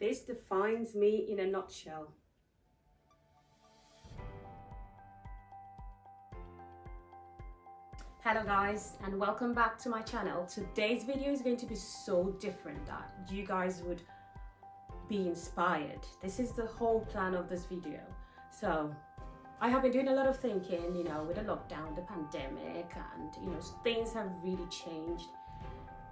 This defines me in a nutshell. Hello guys, and welcome back to my channel. Today's video is going to be so different that you guys would be inspired. This is the whole plan of this video. So I have been doing a lot of thinking, with the lockdown, the pandemic, and things have really changed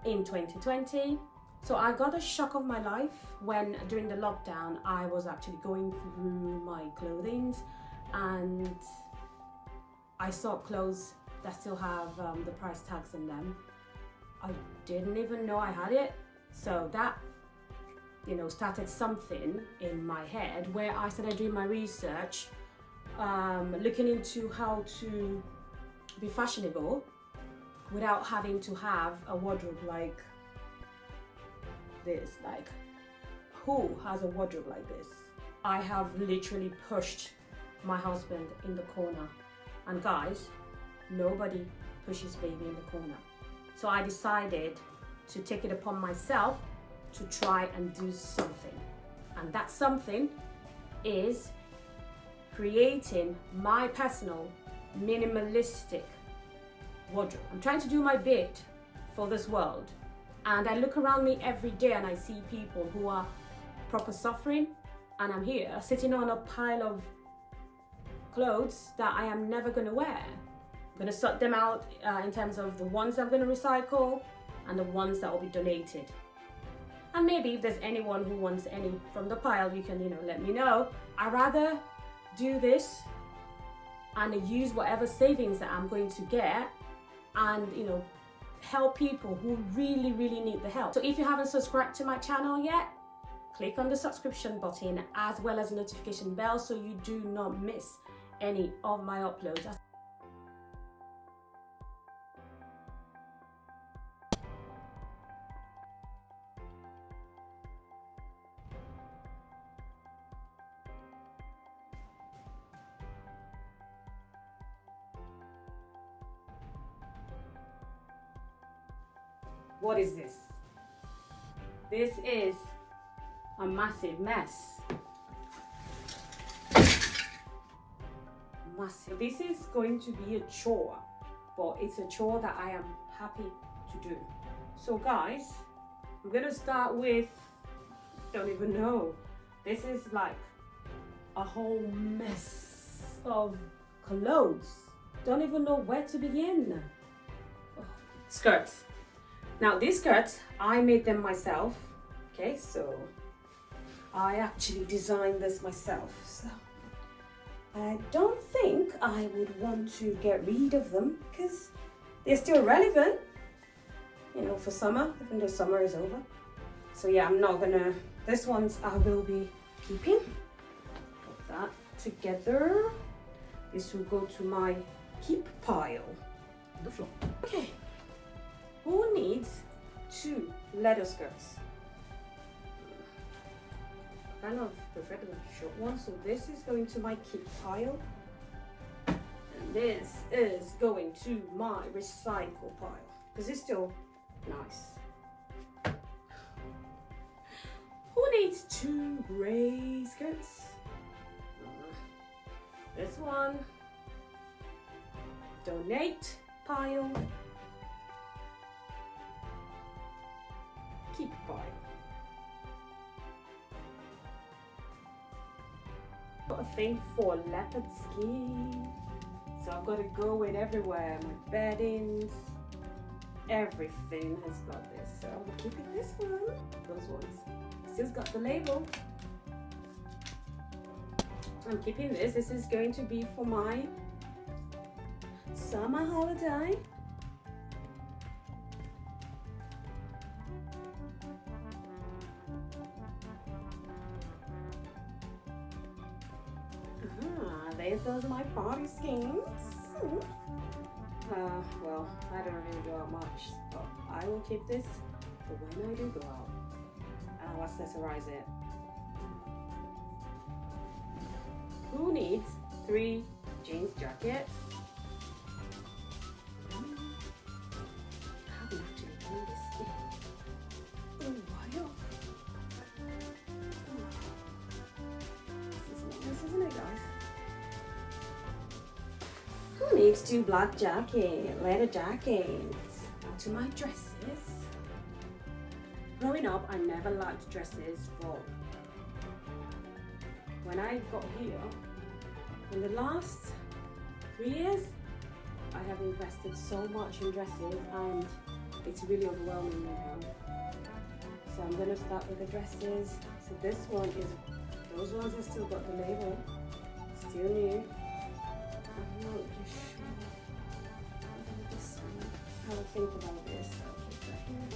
in 2020. So I got a shock of my life when during the lockdown I was actually going through my clothing and I saw clothes that still have the price tags in them. I didn't even know I had it. So that, started something in my head where I started doing my research, looking into how to be fashionable without having to have a wardrobe like this. Like, who has a wardrobe like this? I have literally pushed my husband in the corner. And guys, nobody pushes baby in the corner. So I decided to take it upon myself to try and do something. And that something is creating my personal minimalistic wardrobe. I'm trying to do my bit for this world. And I look around me every day and I see people who are proper suffering. And I'm here sitting on a pile of clothes that I am never gonna wear. I'm going to sort them out in terms of the ones I'm going to recycle and the ones that will be donated. And maybe if there's anyone who wants any from the pile, you can, let me know. I'd rather do this and use whatever savings that I'm going to get and, help people who really, really need the help. So if you haven't subscribed to my channel yet, click on the subscription button as well as the notification bell so you do not miss any of my uploads. What is this? This is a massive mess. Massive. This is going to be a chore, but it's a chore that I am happy to do. So guys, I'm gonna start with, don't even know. This is like a whole mess of clothes. Don't even know where to begin. Oh, skirts. Now these skirts, I made them myself. Okay, so I actually designed this myself. So I don't think I would want to get rid of them because they're still relevant, for summer, even though summer is over. So yeah, I'm not gonna, this ones I will be keeping. Put that together. This will go to my keep pile on the floor. Okay. Who needs 2 leather skirts? Kind of prefer the short one, so this is going to my keep pile. And this is going to my recycle pile, because it's still nice. Who needs 2 gray skirts? This one. Donate pile. Keep pile. Got a thing for leopard skin, so I've got to go in everywhere. My beddings, everything has got this. So I'm keeping this one. Those ones still got the label. I'm keeping this. This is going to be for my summer holiday. Those are my party skins. Well, I don't really go out much, but I will keep this for when I do go out. And I'll accessorize it. Who needs 3 jeans jackets? I haven't actually done this in a while. isn't it, guys? Who needs two black jackets, leather jackets? Now to my dresses. Growing up, I never liked dresses, but when I got here, in the last 3 years, I have invested so much in dresses and it's really overwhelming me now. So I'm gonna start with the dresses. So this one is, those ones have still got the label, still new. I'm not really sure about this one. I will think about this. I'll keep that here.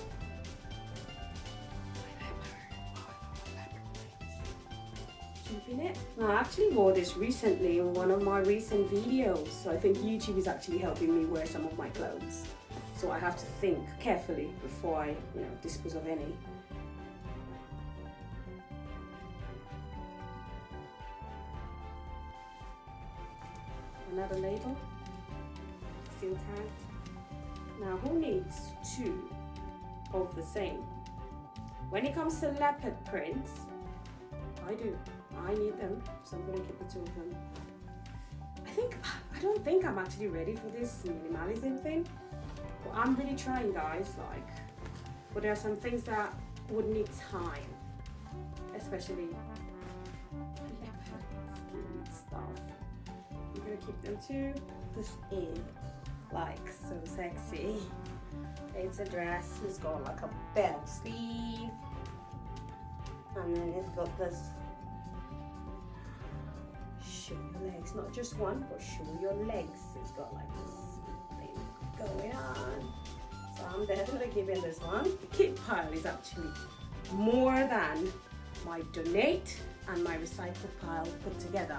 Keeping it. Now, I actually wore this recently in one of my recent videos. So I think YouTube is actually helping me wear some of my clothes. So I have to think carefully before I, dispose of any. Another label, still tagged. Now, who needs two of the same? When it comes to leopard prints, I do. I need them, so I'm gonna keep the two of them. I don't think I'm actually ready for this minimalism thing. But I'm really trying, guys, but there are some things that would need time, especially leopard skin stuff. I'm gonna keep them too. This is so sexy. It's a dress, it's got like a bell sleeve. And then it's got this show your legs, not just one, but show your legs. It's got like this thing going on. So I'm definitely giving this one. The kit pile is actually more than my donate and my recycle pile put together.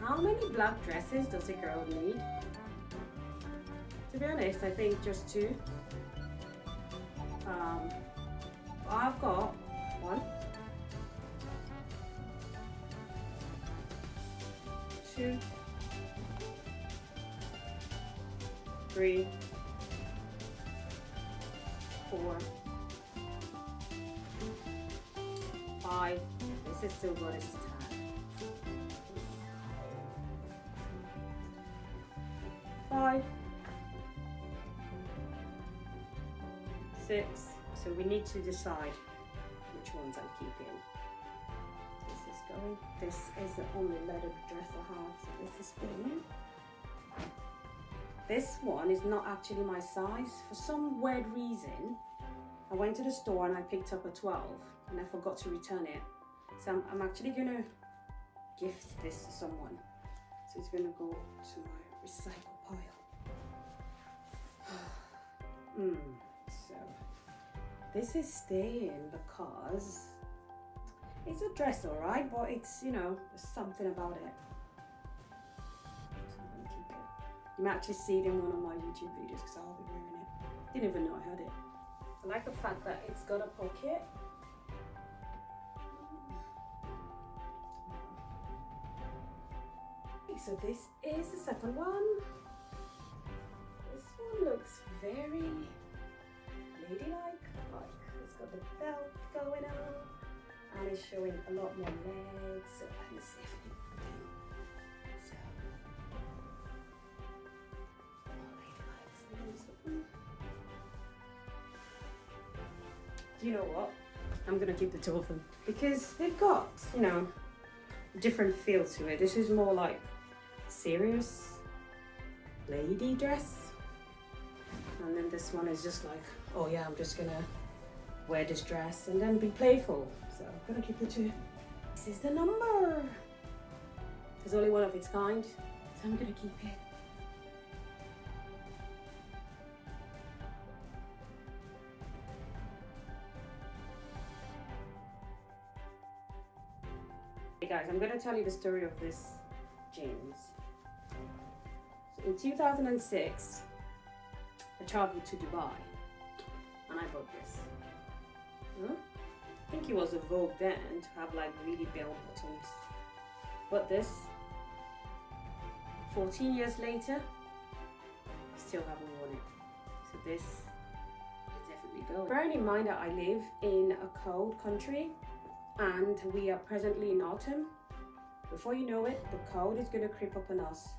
How many black dresses does a girl need? To be honest, I think just two. I've got 1, 2, 3, 4, 5. This is still good as time. 5, 6. So we need to decide which ones I'm keeping. This is going. This is the only leather dress I have, so this is going. This one is not actually my size. For some weird reason, I went to the store and I picked up a 12 and I forgot to return it. So I'm actually gonna gift this to someone. So it's gonna go to my recycle pile. So this is staying because it's a dress, all right, but it's, there's something about it. So I'm gonna keep it. You might actually see it in one of my YouTube videos because I'll be wearing it. Didn't even know I had it. I like the fact that it's got a pocket. So this is the second one. This one looks very ladylike. It's got the belt going on and it's showing a lot more legs. So let me see if we can. So, ladylike. Do you know what? I'm gonna keep the two of them because they've got, different feel to it. This is more like serious lady dress, and then this one is just like, oh yeah, I'm just gonna wear this dress and then be playful. So I'm gonna keep the two. This is the number. There's only one of its kind, so I'm gonna keep it. Hey guys, I'm gonna tell you the story of this jeans. In 2006, I traveled to Dubai and I bought this. I think it was a vogue then to have like really bell bottoms. But this, 14 years later, still haven't worn it. So this is definitely going. Bearing in mind that I live in a cold country and we are presently in autumn, before you know it, the cold is going to creep up on us.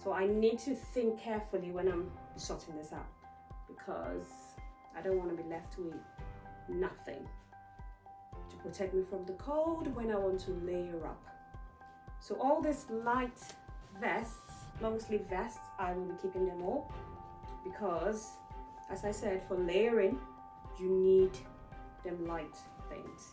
So I need to think carefully when I'm sorting this out, because I don't want to be left with nothing to protect me from the cold when I want to layer up. So all these light vests, long sleeve vests, I will be keeping them all, because as I said, for layering you need them light things.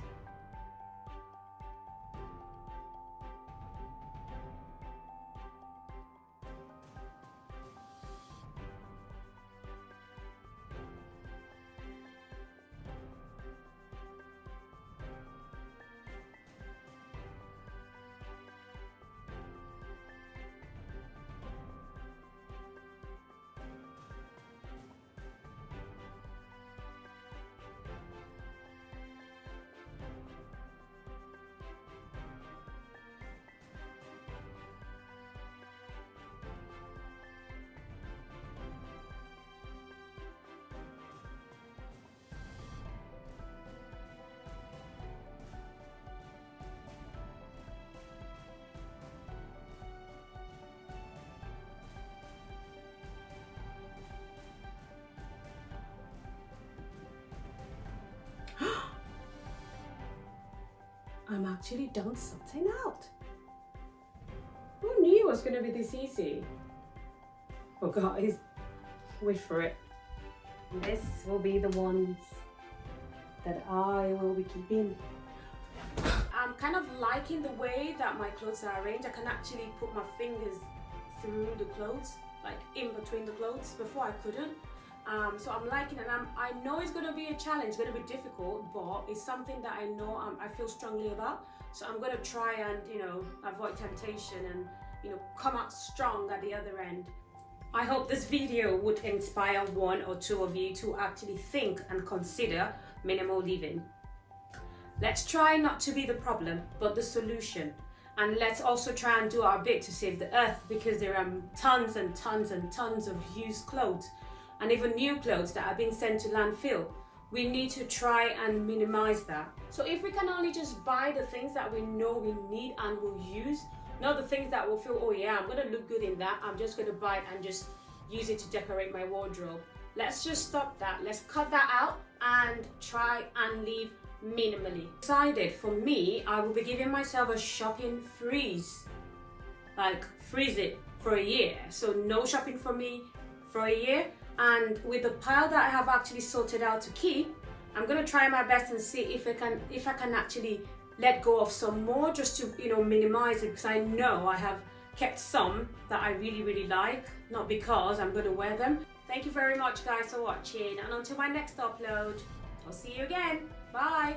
I'm actually done sorting out. Who knew it was going to be this easy? Oh guys, wait for it. This will be the ones that I will be keeping. I'm kind of liking the way that my clothes are arranged. I can actually put my fingers through the clothes, like in between the clothes. Before I couldn't. So I'm liking it, and I know it's going to be a challenge, it's going to be difficult, but it's something that I know I feel strongly about. So I'm going to try and, avoid temptation and, come out strong at the other end. I hope this video would inspire one or two of you to actually think and consider minimal living. Let's try not to be the problem, but the solution. And let's also try and do our bit to save the earth, because there are tons and tons and tons of used clothes and even new clothes that are being sent to landfill. We need to try and minimize that. So if we can only just buy the things that we know we need and will use, not the things that will feel, oh yeah, I'm gonna look good in that, I'm just gonna buy it and just use it to decorate my wardrobe. Let's just stop that. Let's cut that out and try and live minimally. Decided for me, I will be giving myself a shopping freeze. Like freeze it for a year. So no shopping for me for a year. And with the pile that I have actually sorted out to keep, I'm gonna try my best and see if I can actually let go of some more, just to minimize it, because I know I have kept some that I really, really like, not because I'm gonna wear them. Thank you very much guys for watching, and until my next upload, I'll see you again. Bye.